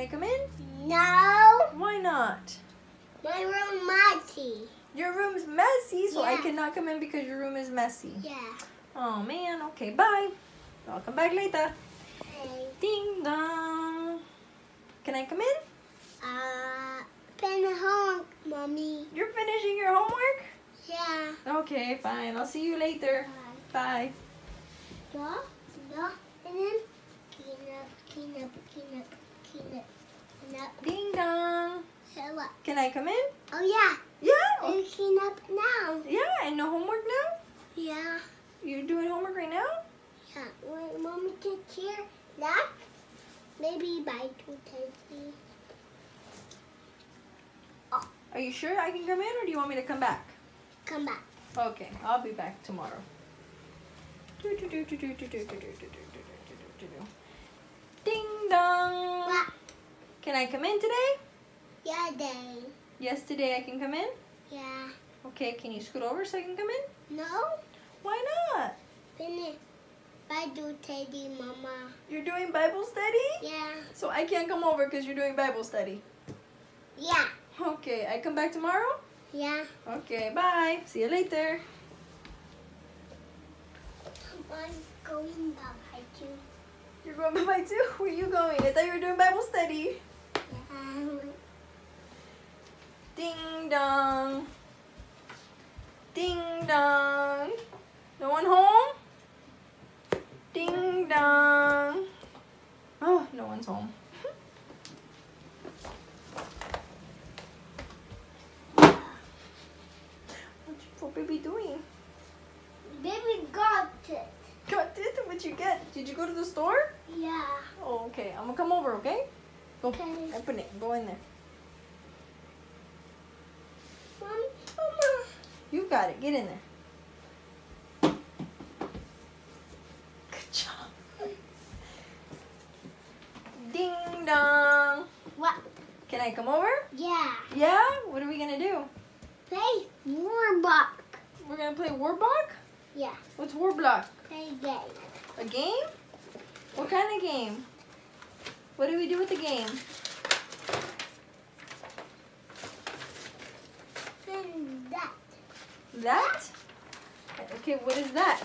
I come in? No. Why not? My room messy. Your room's messy, so I Yeah. cannot come in because your room is messy. Yeah. Oh man, okay, bye. I'll come back later. Hey. Ding dong. Can I come in? Been home, Mommy. You're finishing your homework? Yeah. Okay, fine. I'll see you later. Bye. Yeah. Yeah. And then clean up. Ding dong. So what? Can I come in? Oh yeah. Yeah. And clean up now. Yeah, and no homework now? Yeah. You're doing homework right now? Yeah. When Mommy gets here, that maybe by 2:30. Are you sure I can come in or do you want me to come back? Come back. Okay, I'll be back tomorrow. Ding dong. What? Can I come in today? Yeah, day. Yes, today I can come in? Yeah. Okay, can you scoot over so I can come in? No? Why not? Finish. By 2:30, Mama. You're doing Bible study? Yeah. So I can't come over because you're doing Bible study. Yeah. Okay, I come back tomorrow? Yeah. Okay, bye. See you later. I'm going by you. You're going by too? Where are you going? I thought you were doing Bible study. Yeah. Ding dong. Ding dong. No one home? Ding dong. Oh, no one's home. What's your baby doing? Baby got it. Got it? What'd you get? Did you go to the store? Yeah. Oh, okay. I'm gonna come over, okay? Go. Okay. Open it. Go in there. Mama. You got it. Get in there. Good job. Ding dong. What? Can I come over? Yeah. Yeah? What are we gonna do? Play Warblock. We're gonna play Warblock? Yeah. What's Warblock? Play game. A game? What kind of game? What do we do with the game? Then that. That? Okay, what is that?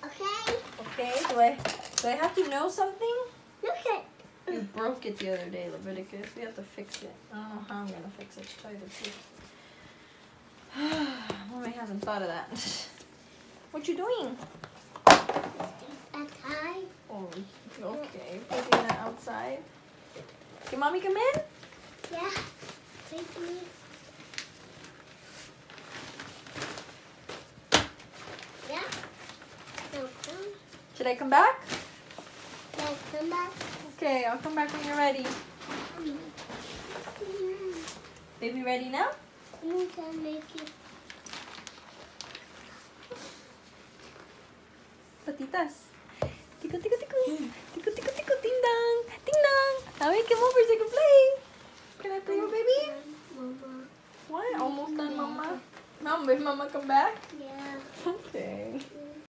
Okay? Okay, do I have to know something? Look at. You broke it the other day, Leviticus. We have to fix it. I don't know how I'm gonna fix it, to tell you the truth. Mommy hasn't thought of that. What you doing? A tie. Oh, okay. Putting that outside. Can Mommy come in? Yeah. Take me. Yeah. No, come. Should I come back? Yeah, come back. Okay, I'll come back when you're ready. Baby ready now? You can make it. Patitas. Tico, tico, tico. Tico, tico, tico. Ding dong. Ding dong. Now we come over so I can play. Can I play with baby? Mama. What? Almost done, Mama. Mom, will Mama come back? Yeah.